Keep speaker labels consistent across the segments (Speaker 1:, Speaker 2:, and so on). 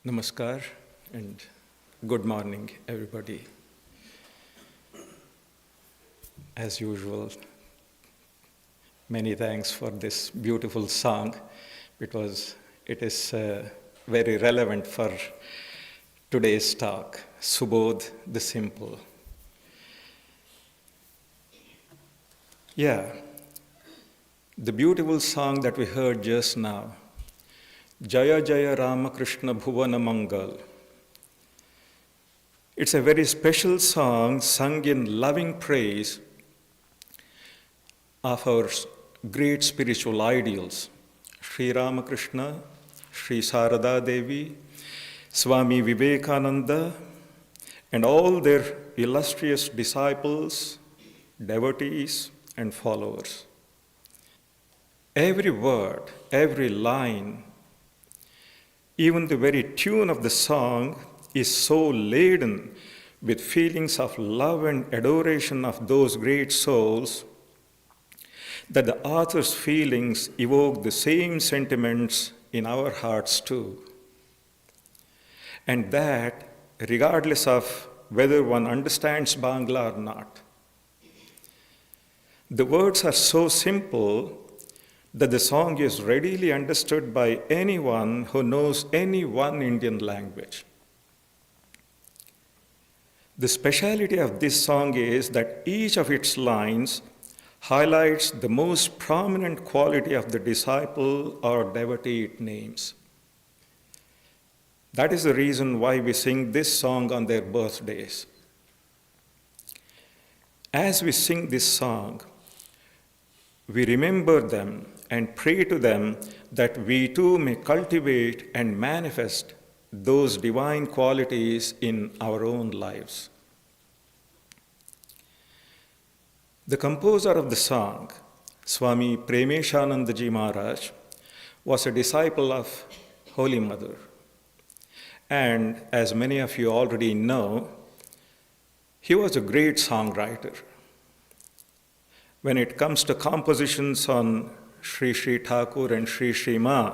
Speaker 1: Namaskar and good morning, everybody. As usual, many thanks for this beautiful song because it is very relevant for today's talk, Subodh the Simple. Yeah, the beautiful song that we heard just now, Jaya, Jaya, Ramakrishna, Mangal. It's a very special song sung in loving praise of our great spiritual ideals, Sri Ramakrishna, Sri Sarada Devi, Swami Vivekananda, and all their illustrious disciples, devotees, and followers. Every word, every line, even the very tune of the song is so laden with feelings of love and adoration of those great souls that the author's feelings evoke the same sentiments in our hearts too. And that regardless of whether one understands Bangla or not. The words are so simple that the song is readily understood by anyone who knows any one Indian language. The speciality of this song is that each of its lines highlights the most prominent quality of the disciple or devotee it names. That is the reason why we sing this song on their birthdays. As we sing this song, we remember them and pray to them that we too may cultivate and manifest those divine qualities in our own lives. The composer of the song, Swami Premeshanandaji Maharaj, was a disciple of Holy Mother. And as many of you already know, he was a great songwriter. When it comes to compositions on Sri Sri Thakur and Sri Sri Ma,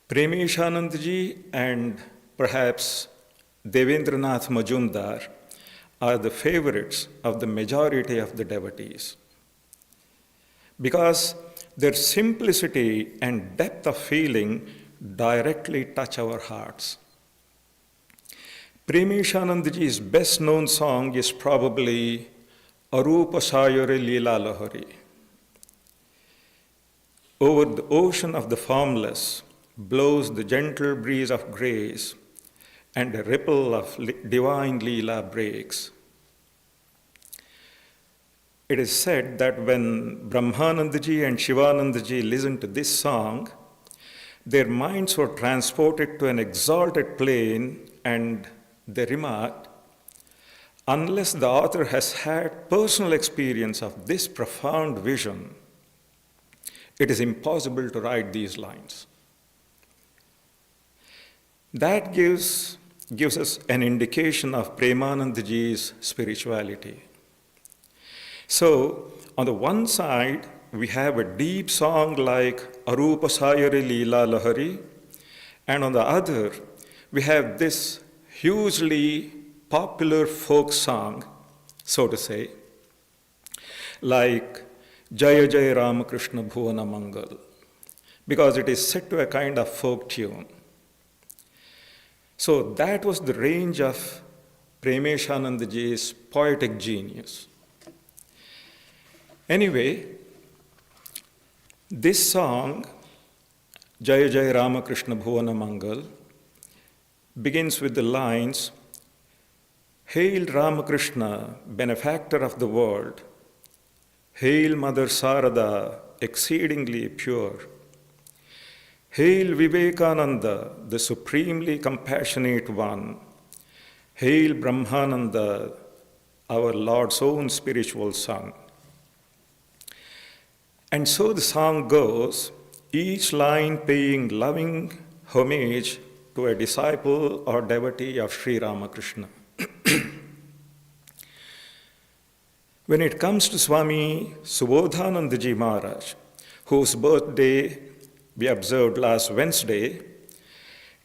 Speaker 1: Premeshanandaji and perhaps Devendranath Majumdar are the favorites of the majority of the devotees because their simplicity and depth of feeling directly touch our hearts. Premeshanandaji's best known song is probably Arupa Sayore Leela Lahari. Over the ocean of the formless blows the gentle breeze of grace, and a ripple of divine Leela breaks. It is said that when Brahmanandaji and Shivanandaji listened to this song, their minds were transported to an exalted plane, and they remarked, unless the author has had personal experience of this profound vision, it is impossible to write these lines. That gives us an indication of Premanandaji's spirituality. So, on the one side, we have a deep song like Arupa Sayare Leela Lahari, and on the other, we have this hugely popular folk song, so to say, like Jaya Jaya Ramakrishna Bhuvana Mangal, because it is set to a kind of folk tune. So that was the range of Premeshanandaji's poetic genius. Anyway, this song, Jaya Jaya Ramakrishna Bhuvana Mangal, begins with the lines, Hail Ramakrishna, benefactor of the world. Hail Mother Sarada, exceedingly pure. Hail Vivekananda, the supremely compassionate one. Hail Brahmananda, our Lord's own spiritual son. And so the song goes, each line paying loving homage to a disciple or devotee of Sri Ramakrishna. When it comes to Swami Subodhananda Maharaj, whose birthday we observed last Wednesday,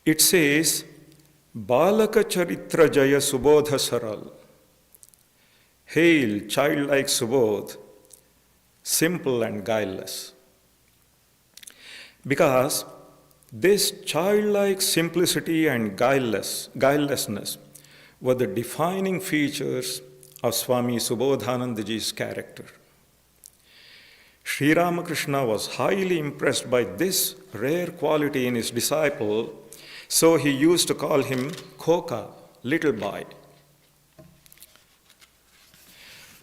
Speaker 1: It says, Balaka Charitra Jaya Subodha Saral. Hail, childlike Subodh, simple and guileless. Because this childlike simplicity and guilelessness were the defining features of Swami Subodhanandaji's character. Sri Ramakrishna was highly impressed by this rare quality in his disciple, so he used to call him Koka, little boy.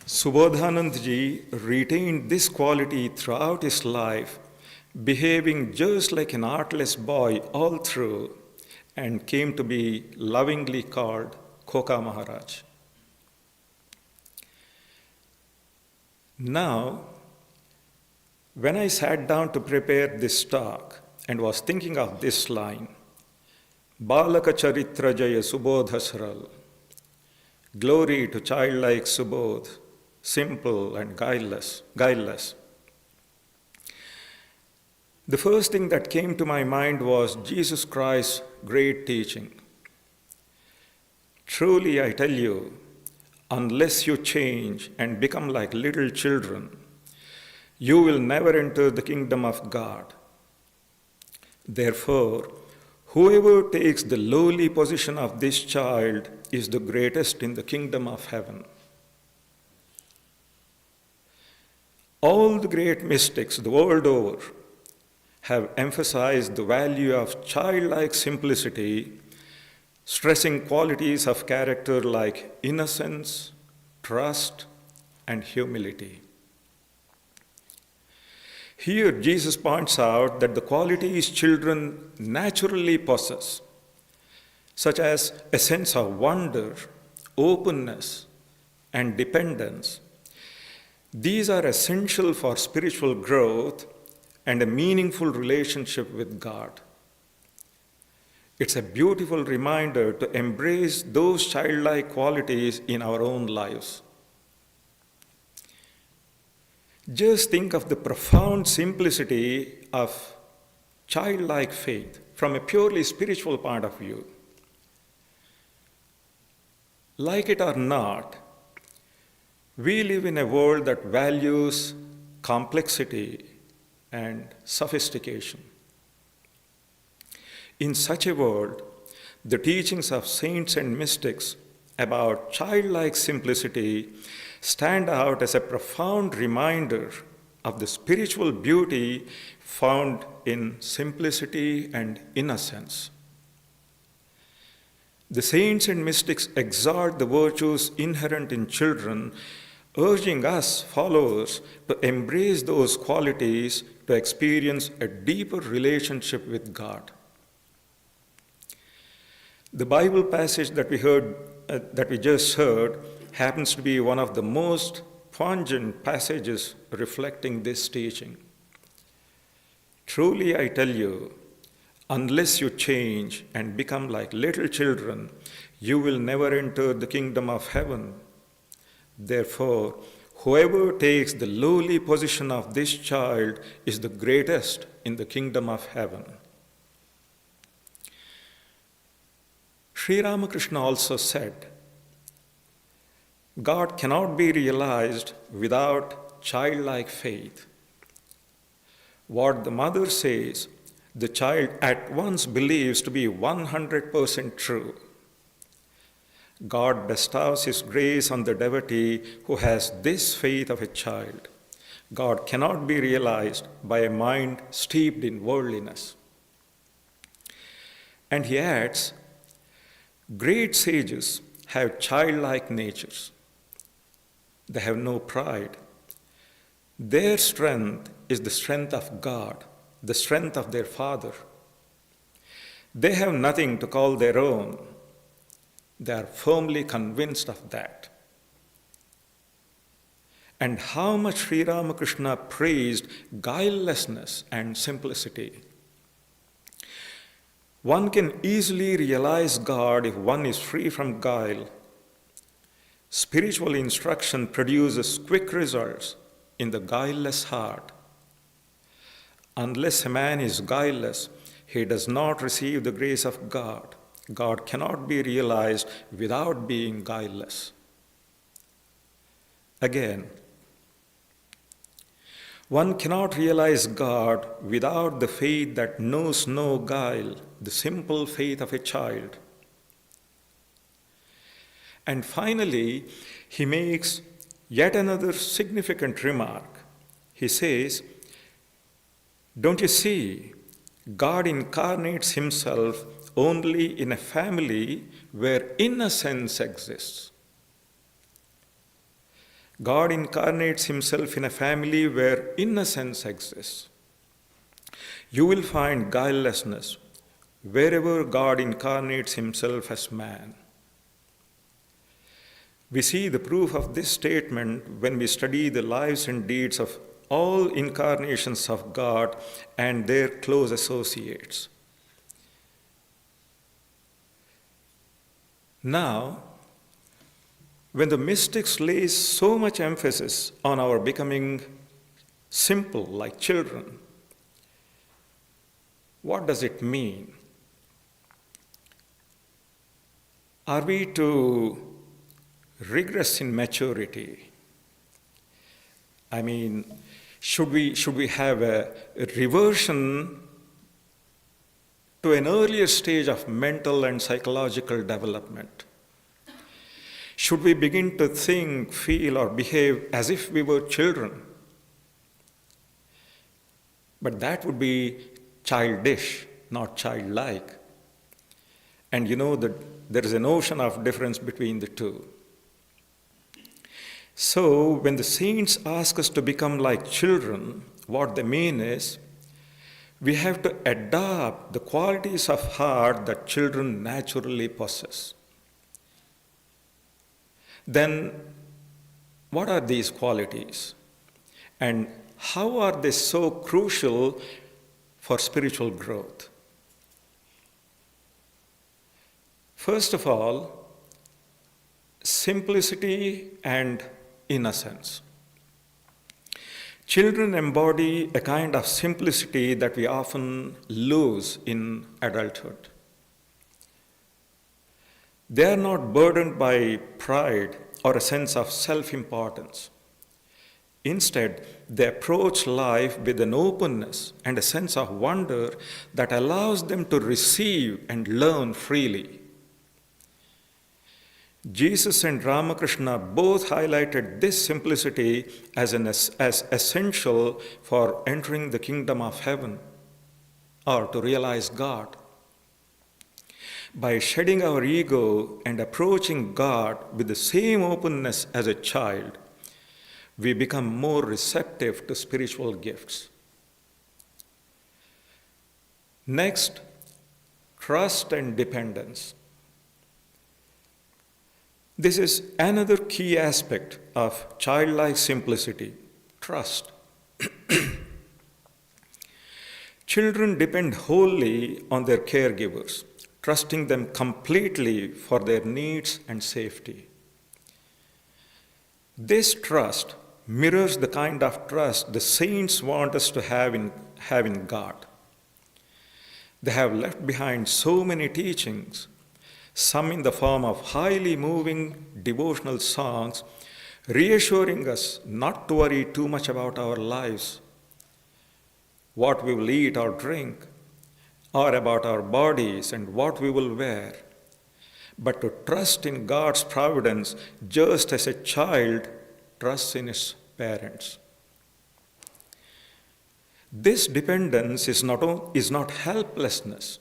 Speaker 1: Subodhanandaji retained this quality throughout his life, behaving just like an artless boy all through, and came to be lovingly called Koka Maharaj. Now, when I sat down to prepare this talk and was thinking of this line, Balaka Charitra Jaya Subodha Saral, glory to childlike Subodh, simple and guileless. The first thing that came to my mind was Jesus Christ's great teaching. Truly, I tell you, unless you change and become like little children, you will never enter the kingdom of God. Therefore, whoever takes the lowly position of this child is the greatest in the kingdom of heaven. All the great mystics the world over have emphasized the value of childlike simplicity, stressing qualities of character like innocence, trust, and humility. Here, Jesus points out that the qualities children naturally possess, such as a sense of wonder, openness, and dependence, these are essential for spiritual growth and a meaningful relationship with God. It's a beautiful reminder to embrace those childlike qualities in our own lives. Just think of the profound simplicity of childlike faith from a purely spiritual point of view. Like it or not, we live in a world that values complexity and sophistication. In such a world, the teachings of saints and mystics about childlike simplicity stand out as a profound reminder of the spiritual beauty found in simplicity and innocence. The saints and mystics exalt the virtues inherent in children, urging us followers to embrace those qualities to experience a deeper relationship with God. The Bible passage that we just heard happens to be one of the most pungent passages reflecting this teaching. Truly, I tell you, unless you change and become like little children, you will never enter the kingdom of heaven. Therefore, whoever takes the lowly position of this child is the greatest in the kingdom of heaven. Sri Ramakrishna also said, God cannot be realized without childlike faith. What the mother says, the child at once believes to be 100% true. God bestows His grace on the devotee who has this faith of a child. God cannot be realized by a mind steeped in worldliness. And he adds, great sages have childlike natures. They have no pride. Their strength is the strength of God, the strength of their Father. They have nothing to call their own. They are firmly convinced of that. And how much Sri Ramakrishna praised guilelessness and simplicity. One can easily realize God if one is free from guile. Spiritual instruction produces quick results in the guileless heart. Unless a man is guileless, he does not receive the grace of God. God cannot be realized without being guileless. Again, one cannot realize God without the faith that knows no guile, the simple faith of a child. And finally, he makes yet another significant remark. He says, "Don't you see, God incarnates himself only in a family where innocence exists." God incarnates himself in a family where innocence exists. You will find guilelessness wherever God incarnates himself as man. We see the proof of this statement when we study the lives and deeds of all incarnations of God and their close associates. Now, when the mystics place so much emphasis on our becoming simple like children, what does it mean? Are we to regress in maturity? I mean, should we have a reversion to an earlier stage of mental and psychological development? Should we begin to think, feel, or behave as if we were children? But that would be childish, not childlike. And you know that there is an ocean of difference between the two. So when the saints ask us to become like children, what they mean is we have to adopt the qualities of heart that children naturally possess. Then, what are these qualities? And how are they so crucial for spiritual growth? First of all, simplicity and innocence. Children embody a kind of simplicity that we often lose in adulthood. They are not burdened by pride or a sense of self-importance. Instead, they approach life with an openness and a sense of wonder that allows them to receive and learn freely. Jesus and Ramakrishna both highlighted this simplicity as essential for entering the kingdom of heaven or to realize God. By shedding our ego and approaching God with the same openness as a child, we become more receptive to spiritual gifts. Next, trust and dependence. This is another key aspect of childlike simplicity, trust. Children depend wholly on their caregivers, trusting them completely for their needs and safety. This trust mirrors the kind of trust the saints want us to have in God. They have left behind so many teachings, some in the form of highly moving devotional songs, reassuring us not to worry too much about our lives, what we will eat or drink, or about our bodies and what we will wear, but to trust in God's providence just as a child trusts in his parents. This dependence is not helplessness.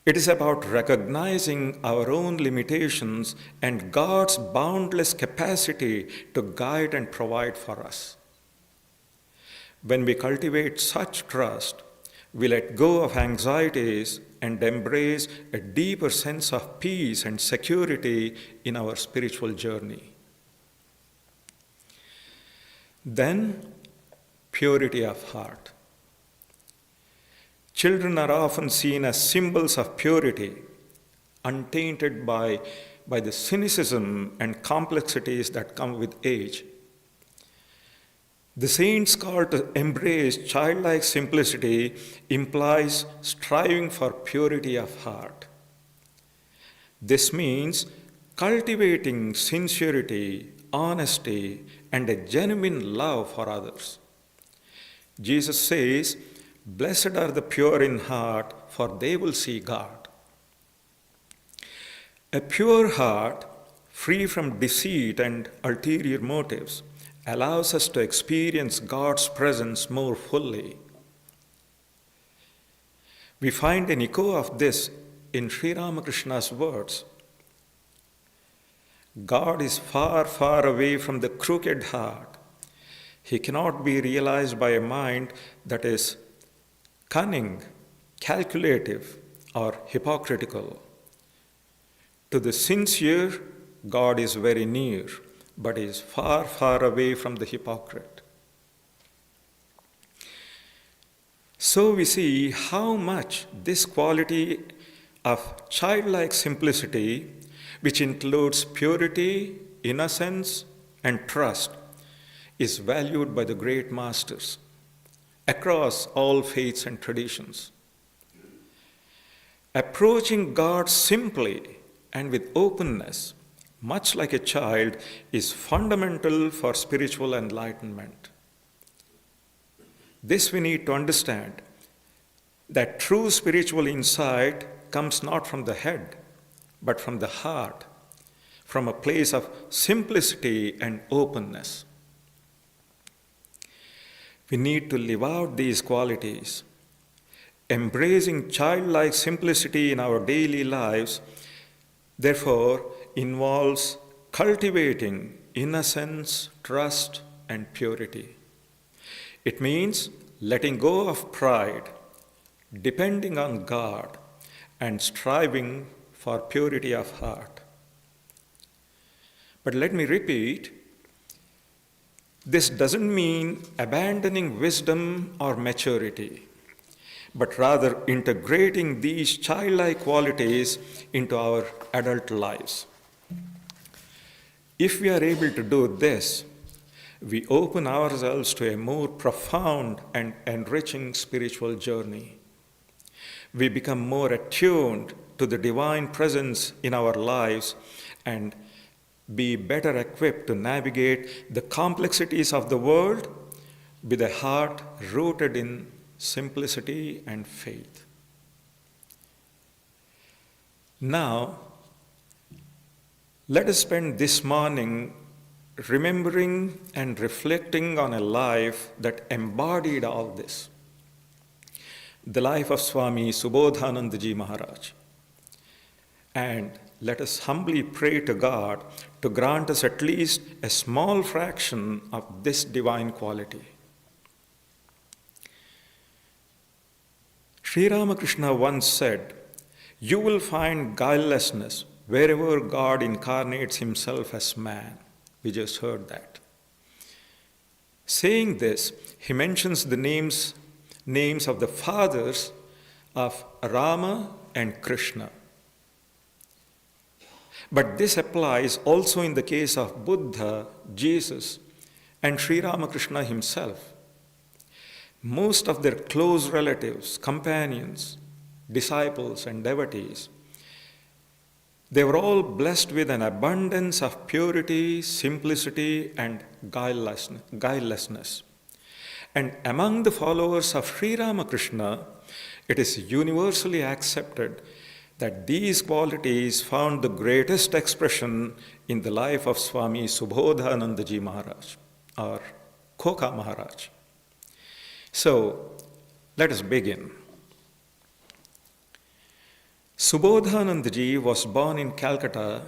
Speaker 1: It is about recognizing our own limitations and God's boundless capacity to guide and provide for us. When we cultivate such trust, we let go of anxieties and embrace a deeper sense of peace and security in our spiritual journey. Then, purity of heart. Children are often seen as symbols of purity, untainted by the cynicism and complexities that come with age. The saint's call to embrace childlike simplicity implies striving for purity of heart. This means cultivating sincerity, honesty, and a genuine love for others. Jesus says, "Blessed are the pure in heart, for they will see God." A pure heart, free from deceit and ulterior motives, allows us to experience God's presence more fully. We find an echo of this in Sri Ramakrishna's words. God is far, far away from the crooked heart. He cannot be realized by a mind that is cunning, calculative, or hypocritical. To the sincere, God is very near, but is far, far away from the hypocrite. So we see how much this quality of childlike simplicity, which includes purity, innocence, and trust, is valued by the great masters across all faiths and traditions. Approaching God simply and with openness, much like a child, is fundamental for spiritual enlightenment. This we need to understand, that true spiritual insight comes not from the head, but from the heart, from a place of simplicity and openness. We need to live out these qualities. Embracing childlike simplicity in our daily lives, therefore, involves cultivating innocence, trust, and purity. It means letting go of pride, depending on God, and striving for purity of heart. But let me repeat, this doesn't mean abandoning wisdom or maturity, but rather integrating these childlike qualities into our adult lives. If we are able to do this, we open ourselves to a more profound and enriching spiritual journey. We become more attuned to the divine presence in our lives and be better equipped to navigate the complexities of the world with a heart rooted in simplicity and faith. Now, let us spend this morning remembering and reflecting on a life that embodied all this. The life of Swami Subodhananda ji Maharaj. And let us humbly pray to God to grant us at least a small fraction of this divine quality. Sri Ramakrishna once said, "You will find guilelessness wherever God incarnates himself as man." We just heard that. Saying this, he mentions the names of the fathers of Rama and Krishna. But this applies also in the case of Buddha, Jesus, and Sri Ramakrishna himself. Most of their close relatives, companions, disciples, and devotees, they were all blessed with an abundance of purity, simplicity, and guilelessness. And among the followers of Sri Ramakrishna, it is universally accepted that these qualities found the greatest expression in the life of Swami Subodhananda ji Maharaj, or Koka Maharaj. So, let us begin. Subodhananda ji was born in Calcutta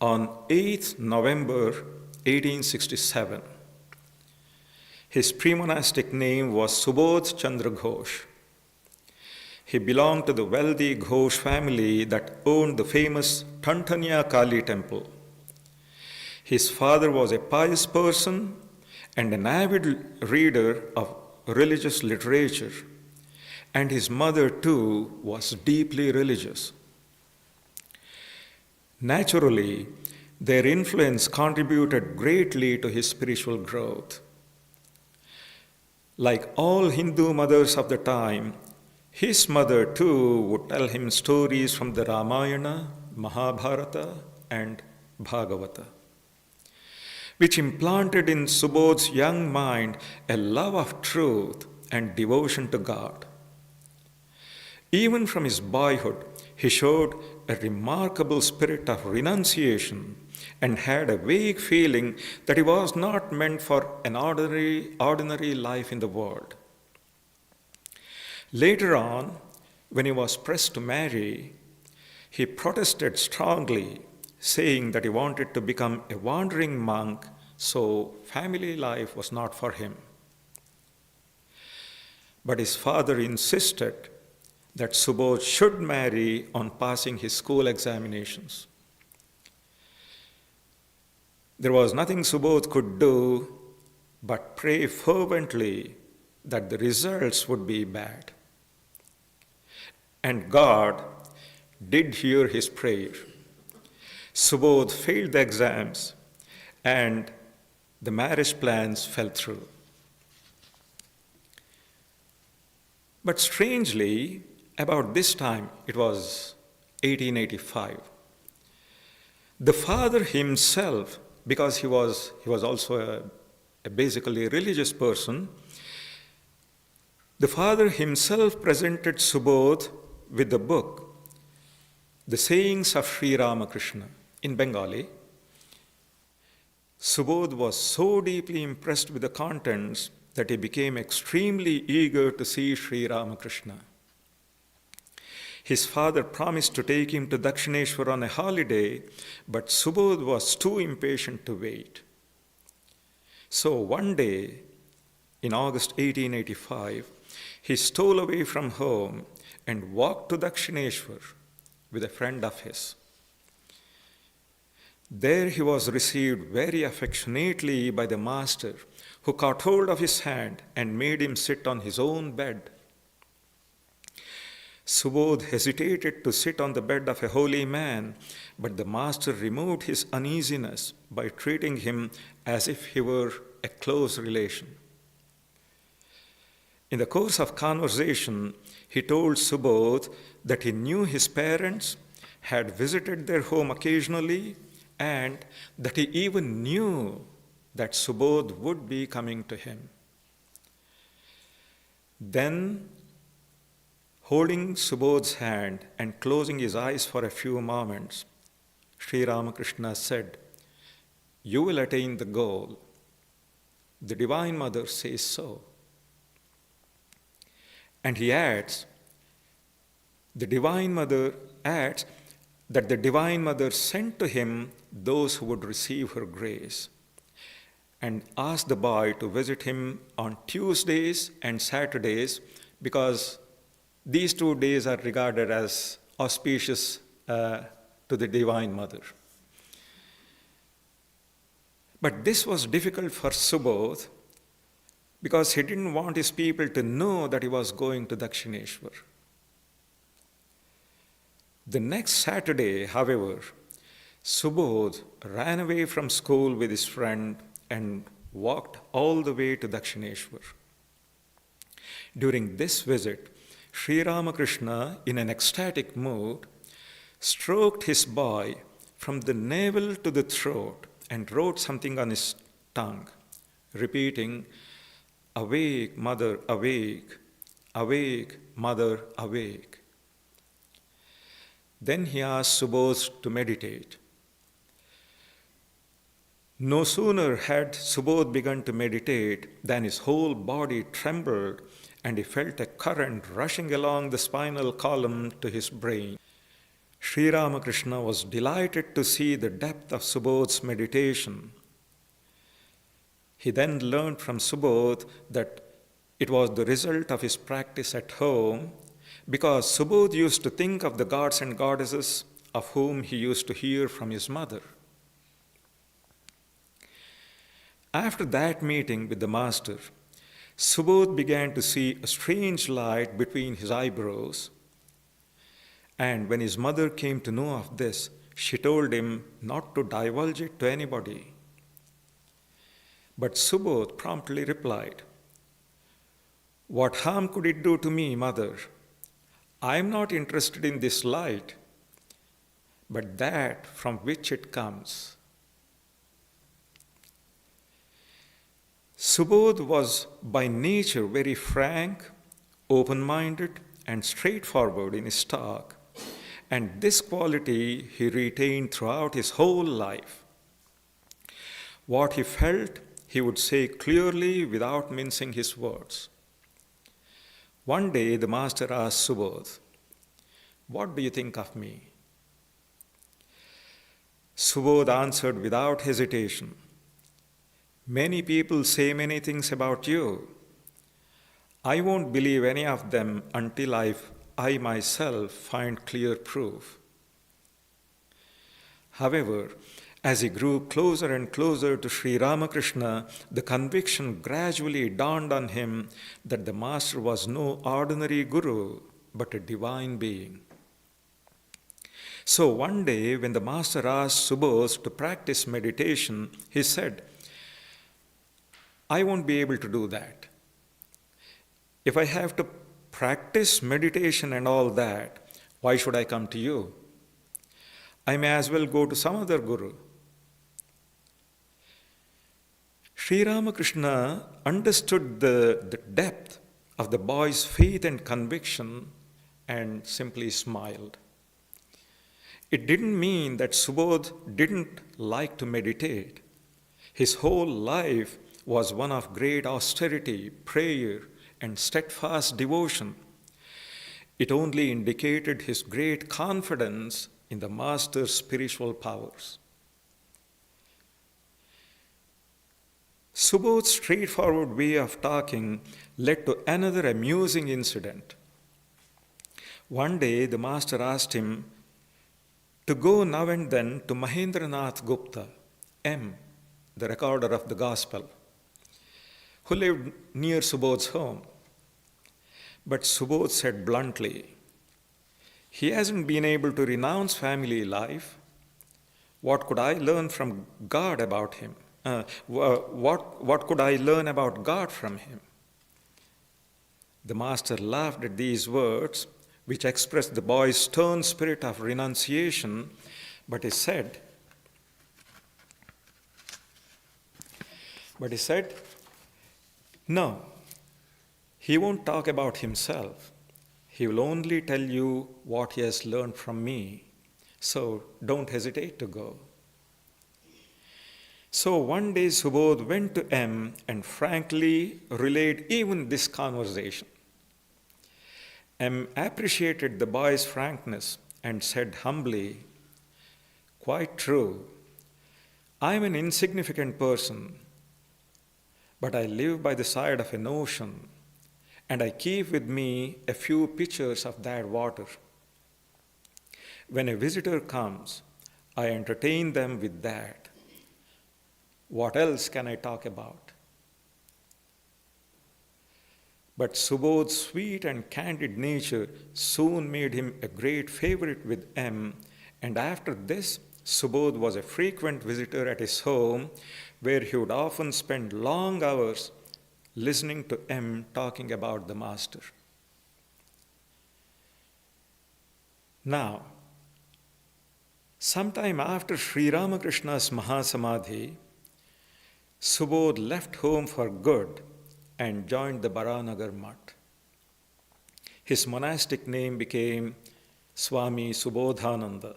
Speaker 1: on 8th November 1867. His pre-monastic name was Subodh Chandra Ghosh. He belonged to the wealthy Ghosh family that owned the famous Tantanya Kali temple. His father was a pious person and an avid reader of religious literature, and his mother too was deeply religious. Naturally, their influence contributed greatly to his spiritual growth. Like all Hindu mothers of the time, his mother too would tell him stories from the Ramayana, Mahabharata, and Bhagavata, which implanted in Subodh's young mind a love of truth and devotion to God. Even from his boyhood, he showed a remarkable spirit of renunciation and had a vague feeling that he was not meant for an ordinary life in the world. Later on, when he was pressed to marry, he protested strongly, saying that he wanted to become a wandering monk, so family life was not for him. But his father insisted that Subodh should marry on passing his school examinations. There was nothing Subodh could do but pray fervently that the results would be bad. And God did hear his prayer. Subodh failed the exams and the marriage plans fell through. But strangely, about this time, it was 1885, the father himself, because he was also a basically religious person, the father himself presented Subodh with the book, The Sayings of Sri Ramakrishna, in Bengali. Subodh was so deeply impressed with the contents that he became extremely eager to see Sri Ramakrishna. His father promised to take him to Dakshineshwar on a holiday, but Subodh was too impatient to wait. So one day, in August 1885, he stole away from home and walked to Dakshineshwar with a friend of his. There he was received very affectionately by the master, who caught hold of his hand and made him sit on his own bed. Subodh hesitated to sit on the bed of a holy man, but the master removed his uneasiness by treating him as if he were a close relation. In the course of conversation, he told Subodh that he knew his parents, had visited their home occasionally, and that he even knew that Subodh would be coming to him. Then, holding Subodh's hand and closing his eyes for a few moments, Sri Ramakrishna said, "You will attain the goal. The Divine Mother says so." And he adds, that the Divine Mother sent to him those who would receive her grace, and asked the boy to visit him on Tuesdays and Saturdays, because these 2 days are regarded as auspicious to the Divine Mother. But this was difficult for Subodh, because he didn't want his people to know that he was going to Dakshineshwar. The next Saturday, however, Subodh ran away from school with his friend and walked all the way to Dakshineshwar. During this visit, Sri Ramakrishna, in an ecstatic mood, stroked his boy from the navel to the throat and wrote something on his tongue, repeating, "Awake, mother, awake. Awake, mother, awake." Then he asked Subodh to meditate. No sooner had Subodh begun to meditate than his whole body trembled and he felt a current rushing along the spinal column to his brain. Sri Ramakrishna was delighted to see the depth of Subodh's meditation. He then learned from Subodh that it was the result of his practice at home, because Subodh used to think of the gods and goddesses of whom he used to hear from his mother. After that meeting with the master, Subodh began to see a strange light between his eyebrows. And when his mother came to know of this, she told him not to divulge it to anybody. But Subodh promptly replied, What harm could it do to me, mother? I am not interested in this light, but that from which it comes. Subodh was by nature very frank, open-minded, and straightforward in his talk, and this quality he retained throughout his whole life. What he felt, he would say clearly without mincing his words. One day the master asked Subodh, "What do you think of me?" Subodh answered without hesitation, "Many people say many things about you. I won't believe any of them until I myself find clear proof." However, as he grew closer and closer to Sri Ramakrishna, the conviction gradually dawned on him that the master was no ordinary guru, but a divine being. So one day, when the master asked Subodh to practice meditation, he said, "I won't be able to do that. If I have to practice meditation and all that, why should I come to you? I may as well go to some other guru." Sri Ramakrishna understood the depth of the boy's faith and conviction and simply smiled. It didn't mean that Subodh didn't like to meditate. His whole life was one of great austerity, prayer, and steadfast devotion. It only indicated his great confidence in the master's spiritual powers. Subodh's straightforward way of talking led to another amusing incident. One day, the master asked him to go now and then to Mahendranath Gupta, M., the recorder of the gospel, who lived near Subodh's home. But Subodh said bluntly, "He hasn't been able to renounce family life. What could I learn from God about him? What could I learn about God from him?" The master laughed at these words, which expressed the boy's stern spirit of renunciation, but he said, "No, he won't talk about himself. He will only tell you what he has learned from me. So don't hesitate to go." So one day Subodh went to M and frankly relayed even this conversation. M appreciated the boy's frankness and said humbly, "Quite true. I am an insignificant person, but I live by the side of an ocean, and I keep with me a few pitchers of that water. When a visitor comes, I entertain them with that. What else can I talk about?" But Subodh's sweet and candid nature soon made him a great favorite with M, and after this, Subodh was a frequent visitor at his home, where he would often spend long hours listening to M talking about the master. Now, sometime after Sri Ramakrishna's Mahasamadhi, Subodh left home for good and joined the Baranagar Mutt. His monastic name became Swami Subodhananda.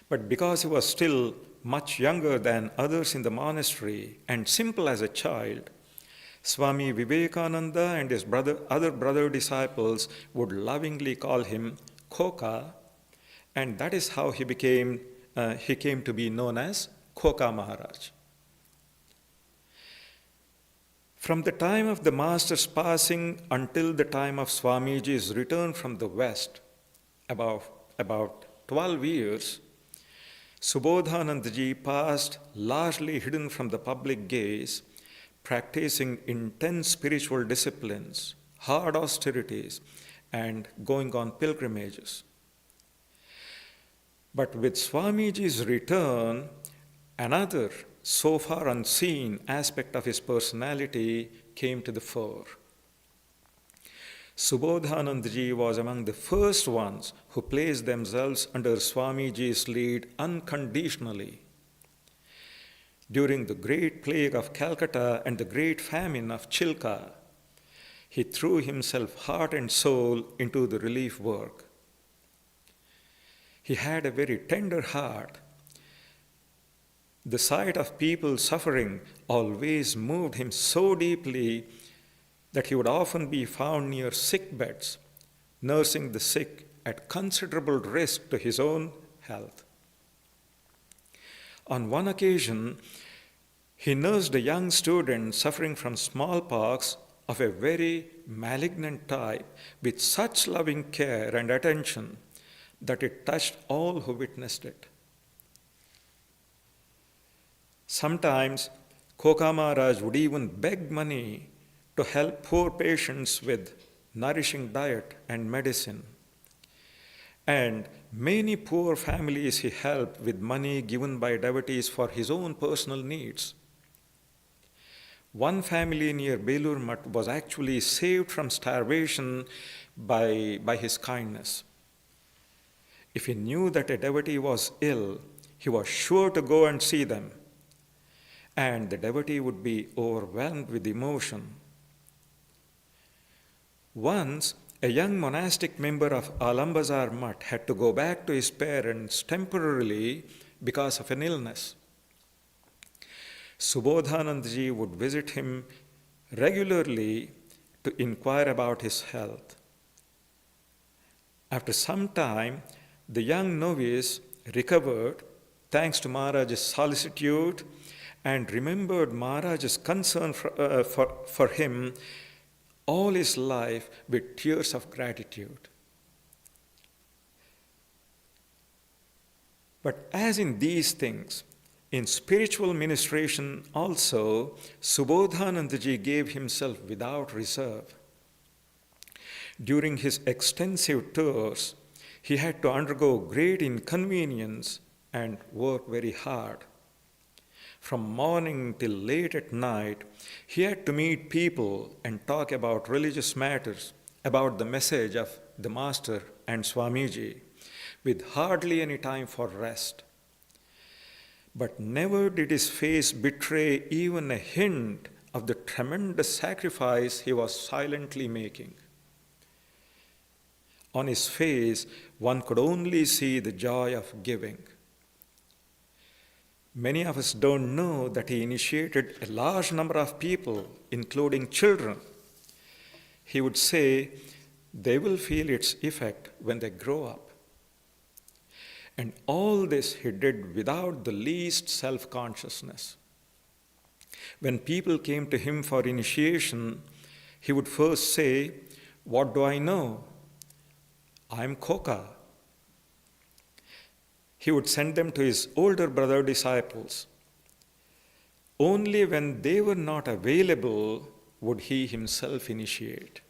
Speaker 1: But because he was still much younger than others in the monastery and simple as a child, Swami Vivekananda and his other brother disciples would lovingly call him Koka, and that is how he came to be known as Koka Maharaj. From the time of the master's passing until the time of Swamiji's return from the West, about 12 years, Subodhanandaji passed largely hidden from the public gaze, practicing intense spiritual disciplines, hard austerities, and going on pilgrimages. But with Swamiji's return, another so far unseen aspect of his personality came to the fore. Subodhanandaji was among the first ones who placed themselves under Swamiji's lead unconditionally. During the great plague of Calcutta and the great famine of Chilka, he threw himself heart and soul into the relief work. He had a very tender heart. The sight of people suffering always moved him so deeply that he would often be found near sick beds, nursing the sick at considerable risk to his own health. On one occasion, he nursed a young student suffering from smallpox of a very malignant type with such loving care and attention that it touched all who witnessed it. Sometimes, Koka Maharaj would even beg money to help poor patients with nourishing diet and medicine. And many poor families he helped with money given by devotees for his own personal needs. One family near Belur Mutt was actually saved from starvation by his kindness. If he knew that a devotee was ill, he was sure to go and see them, and the devotee would be overwhelmed with emotion. Once, a young monastic member of Alambazar Mutt had to go back to his parents temporarily because of an illness. Subodhanandaji would visit him regularly to inquire about his health. After some time, the young novice recovered thanks to Maharaj's solicitude and remembered Maharaj's concern for him all his life with tears of gratitude. But as in these things, in spiritual ministration also, Subodhanandaji gave himself without reserve. During his extensive tours, he had to undergo great inconvenience and work very hard. From morning till late at night, he had to meet people and talk about religious matters, about the message of the Master and Swamiji, with hardly any time for rest. But never did his face betray even a hint of the tremendous sacrifice he was silently making. On his face, one could only see the joy of giving. Many of us don't know that he initiated a large number of people, including children. He would say they will feel its effect when they grow up. And all this he did without the least self-consciousness. When people came to him for initiation, he would first say, "What do I know? I'm Koka." He would send them to his older brother disciples. Only when they were not available would he himself initiate.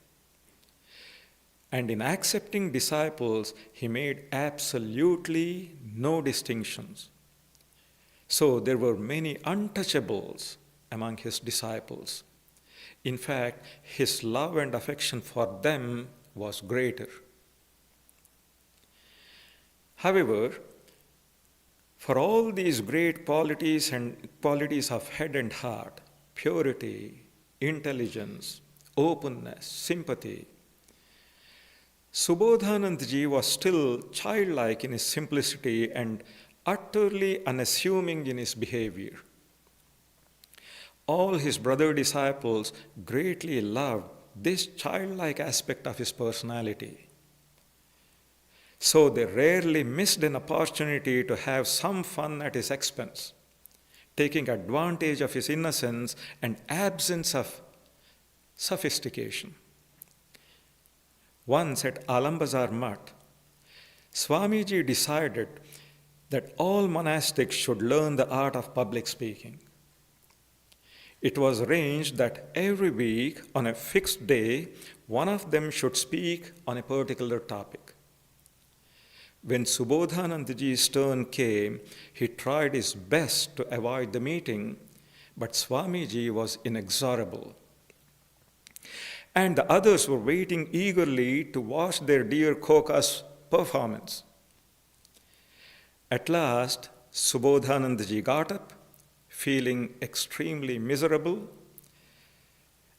Speaker 1: And in accepting disciples, he made absolutely no distinctions. So there were many untouchables among his disciples. In fact, his love and affection for them was greater. However, for all these great qualities of head and heart, purity, intelligence, openness, sympathy, Subodhanandaji was still childlike in his simplicity and utterly unassuming in his behavior. All his brother disciples greatly loved this childlike aspect of his personality. So they rarely missed an opportunity to have some fun at his expense, taking advantage of his innocence and absence of sophistication. Once at Alambazar Mutt, Swamiji decided that all monastics should learn the art of public speaking. It was arranged that every week on a fixed day, one of them should speak on a particular topic. When Subodhanandaji's turn came, he tried his best to avoid the meeting, but Swamiji was inexorable. and the others were waiting eagerly to watch their dear Koka's performance. At last, Subodhanandaji got up, feeling extremely miserable,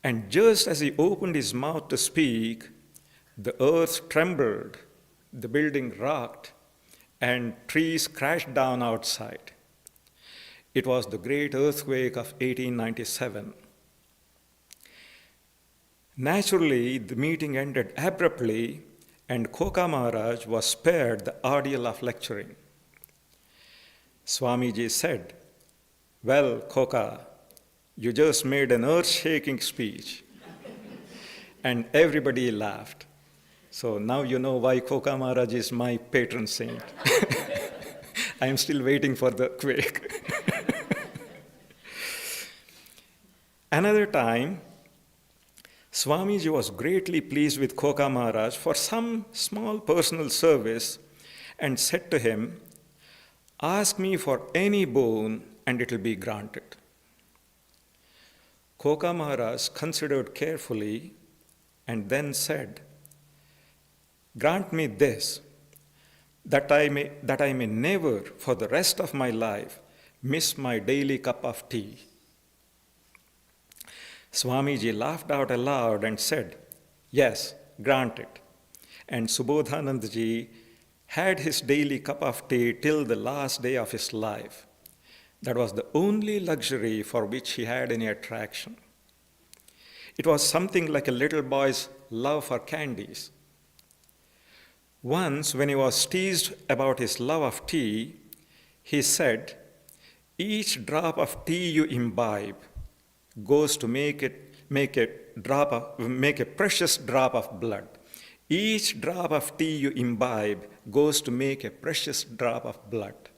Speaker 1: and just as he opened his mouth to speak, the earth trembled, the building rocked, and trees crashed down outside. It was the great earthquake of 1897. Naturally, the meeting ended abruptly, and Koka Maharaj was spared the ordeal of lecturing. Swamiji said, "Well, Koka, you just made an earth-shaking speech." And everybody laughed. So now you know why Koka Maharaj is my patron saint. I am still waiting for the quake. Another time, Swamiji was greatly pleased with Koka Maharaj for some small personal service and said to him, "Ask me for any boon and it will be granted." Koka Maharaj considered carefully and then said, "Grant me this, that I may never for the rest of my life miss my daily cup of tea." Swamiji laughed out aloud and said, "Yes, grant it." And Subodhanandaji had his daily cup of tea till the last day of his life. That was the only luxury for which he had any attraction. It was something like a little boy's love for candies. Once, when he was teased about his love of tea, he said, "Each drop of tea you imbibe goes to make a precious drop of blood. Each drop of tea you imbibe goes to make a precious drop of blood."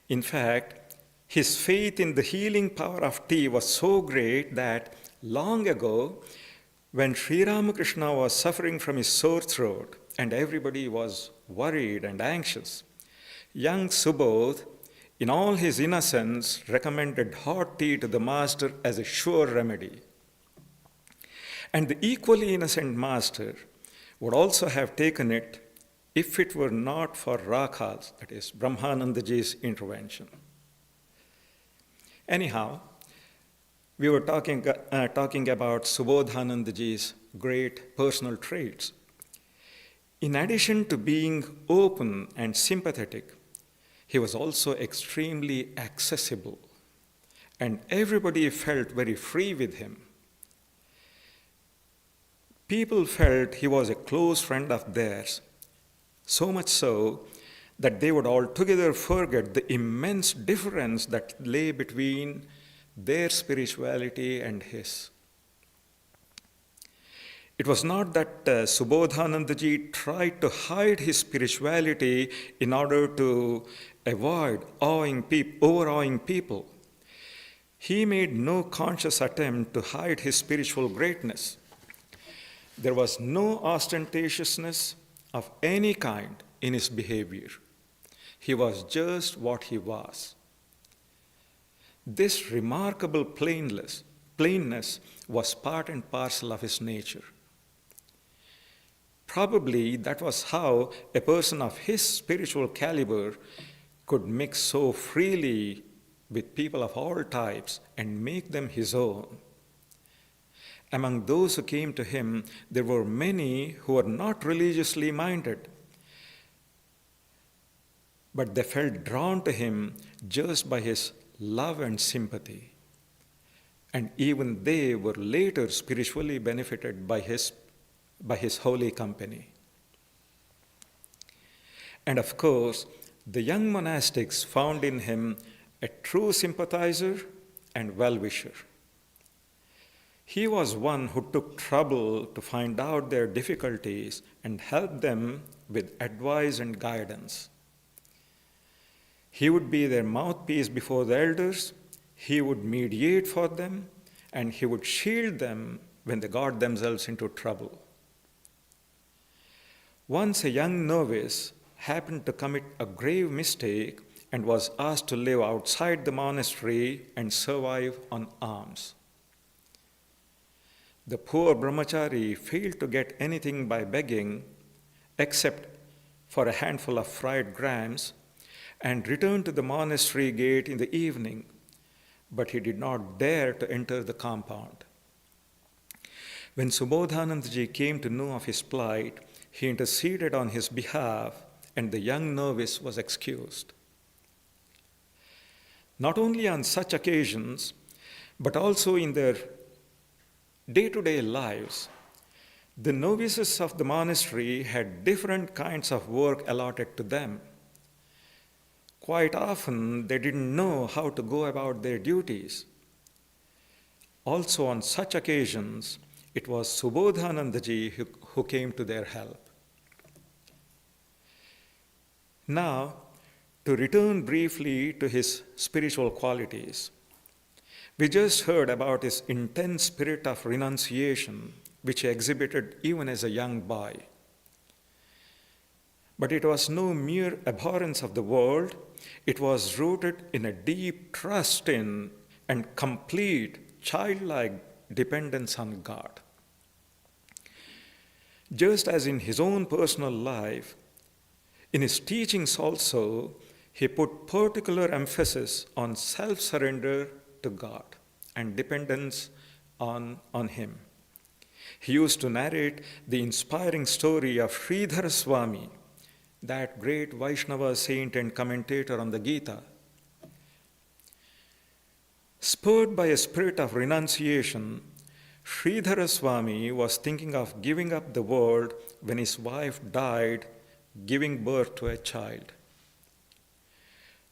Speaker 1: In fact, his faith in the healing power of tea was so great that long ago, when Sri Ramakrishna was suffering from his sore throat and everybody was worried and anxious, young Subodh, in all his innocence, recommended hot tea to the master as a sure remedy. And the equally innocent master would also have taken it if it were not for Rakha's, that is, Brahmanandaji's intervention. Anyhow, we were talking about Subodhanandaji's great personal traits. In addition to being open and sympathetic, he was also extremely accessible, and everybody felt very free with him. People felt he was a close friend of theirs, so much so that they would altogether forget the immense difference that lay between their spirituality and his. It was not that Subodhanandaji tried to hide his spirituality in order to avoid overawing people. He made no conscious attempt to hide his spiritual greatness. There was no ostentatiousness of any kind in his behavior. He was just what he was. This remarkable plainness was part and parcel of his nature. Probably that was how a person of his spiritual caliber could mix so freely with people of all types and make them his own. Among those who came to him, there were many who were not religiously minded, but they felt drawn to him just by his love and sympathy. And even they were later spiritually benefited by his holy company. And of course, the young monastics found in him a true sympathizer and well-wisher. He was one who took trouble to find out their difficulties and help them with advice and guidance. He would be their mouthpiece before the elders, he would mediate for them, and he would shield them when they got themselves into trouble. Once a young novice happened to commit a grave mistake and was asked to live outside the monastery and survive on alms. The poor brahmachari failed to get anything by begging except for a handful of fried grams and returned to the monastery gate in the evening, but he did not dare to enter the compound. When Subodhanandaji came to know of his plight, he interceded on his behalf, and the young novice was excused. Not only on such occasions, but also in their day-to-day lives, the novices of the monastery had different kinds of work allotted to them. Quite often, they didn't know how to go about their duties. Also, on such occasions, it was Subodhanandaji who came to their help. Now, to return briefly to his spiritual qualities, we just heard about his intense spirit of renunciation, which he exhibited even as a young boy. But it was no mere abhorrence of the world, it was rooted in a deep trust in and complete childlike dependence on God. Just as in his own personal life, in his teachings also, he put particular emphasis on self-surrender to God and dependence on him. He used to narrate the inspiring story of Sridhara Swami, that great Vaishnava saint and commentator on the Gita. Spurred by a spirit of renunciation, Sridhara Swami was thinking of giving up the world when his wife died, giving birth to a child.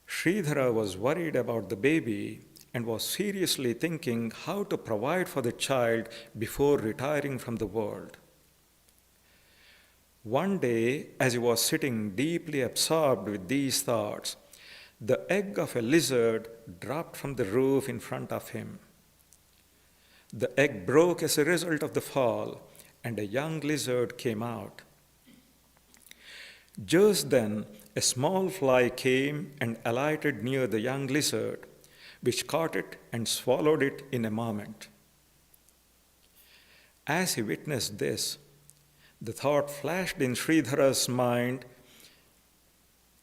Speaker 1: Sridhara was worried about the baby and was seriously thinking how to provide for the child before retiring from the world. One day, as he was sitting deeply absorbed with these thoughts, the egg of a lizard dropped from the roof in front of him. The egg broke as a result of the fall, and a young lizard came out. Just then, a small fly came and alighted near the young lizard, which caught it and swallowed it in a moment. As he witnessed this, the thought flashed in Sridhara's mind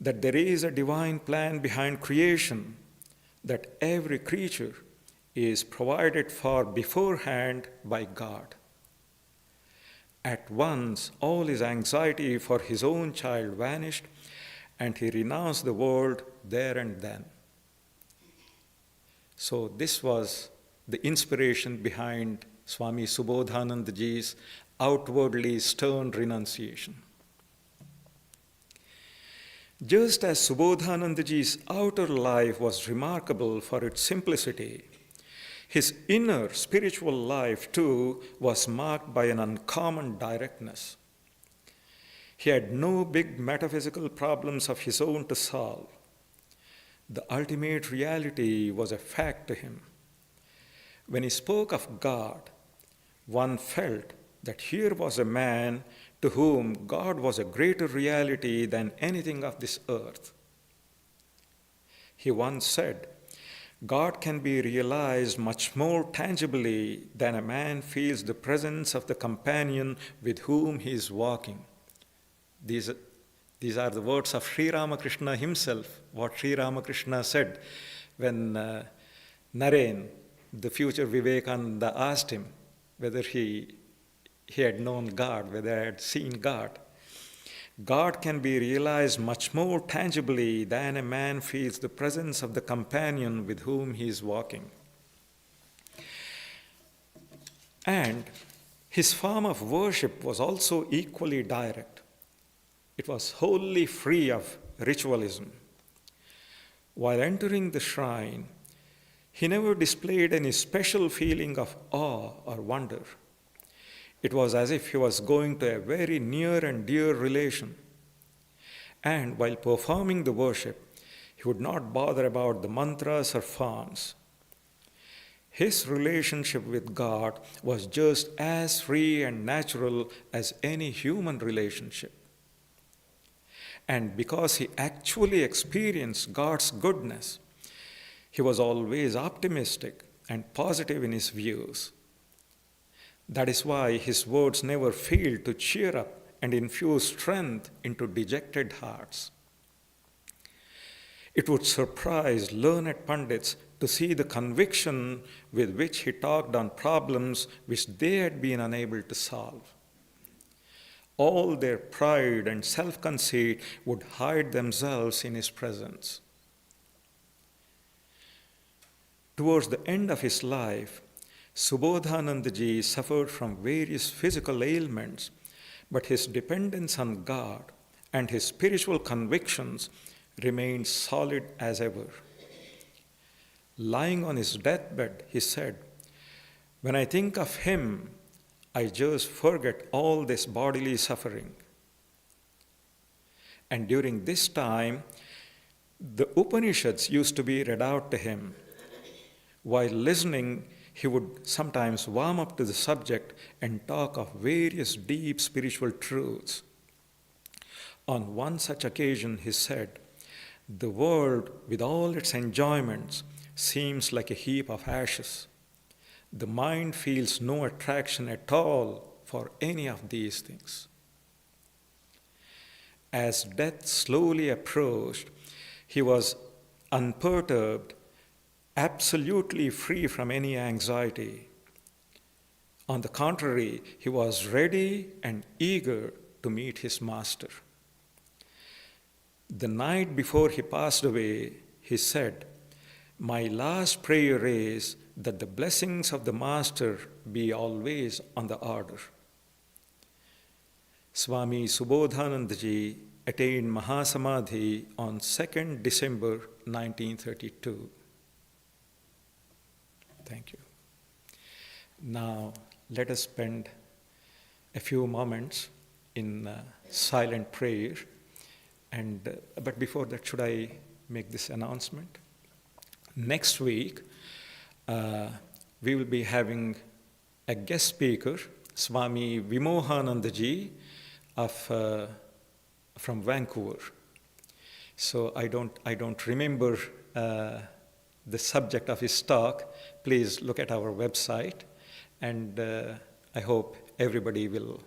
Speaker 1: that there is a divine plan behind creation, that every creature is provided for beforehand by God. At once, all his anxiety for his own child vanished, and he renounced the world there and then. So this was the inspiration behind Swami Subodhanandaji's outwardly stern renunciation. Just as Subodhanandaji's outer life was remarkable for its simplicity, his inner spiritual life too was marked by an uncommon directness. He had no big metaphysical problems of his own to solve. The ultimate reality was a fact to him. When he spoke of God, one felt that here was a man to whom God was a greater reality than anything of this earth. He once said, God can be realized much more tangibly than a man feels the presence of the companion with whom he is walking. These are the words of Sri Ramakrishna himself, what Sri Ramakrishna said when Naren, the future Vivekananda, asked him whether he had known God, whether he had seen God. God can be realized much more tangibly than a man feels the presence of the companion with whom he is walking. And his form of worship was also equally direct. It was wholly free of ritualism. While entering the shrine, he never displayed any special feeling of awe or wonder. It was as if he was going to a very near and dear relation. And while performing the worship, he would not bother about the mantras or forms. His relationship with God was just as free and natural as any human relationship. And because he actually experienced God's goodness, he was always optimistic and positive in his views. That is why his words never fail to cheer up and infuse strength into dejected hearts. It would surprise learned pundits to see the conviction with which he talked on problems which they had been unable to solve. All their pride and self-conceit would hide themselves in his presence. Towards the end of his life, Subodhanandaji suffered from various physical ailments, but his dependence on God and his spiritual convictions remained solid as ever. Lying on his deathbed, he said, "When I think of him, I just forget all this bodily suffering." And during this time, the Upanishads used to be read out to him. While listening, he would sometimes warm up to the subject and talk of various deep spiritual truths. On one such occasion, he said, "The world, with all its enjoyments, seems like a heap of ashes. The mind feels no attraction at all for any of these things." As death slowly approached, he was unperturbed, absolutely free from any anxiety. On the contrary, he was ready and eager to meet his master. The night before he passed away, he said, "My last prayer is that the blessings of the Master be always on the order." Swami Subodhanandaji attained Mahasamadhi on 2nd December 1932. Thank you. Now, let us spend a few moments in silent prayer. But before that, should I make this announcement? Next week, we will be having a guest speaker, Swami Vimohanandaji from Vancouver. So I don't remember the subject of his talk. Please look at our website, and I hope everybody will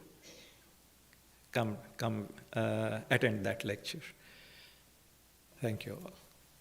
Speaker 1: come attend that lecture. Thank you all.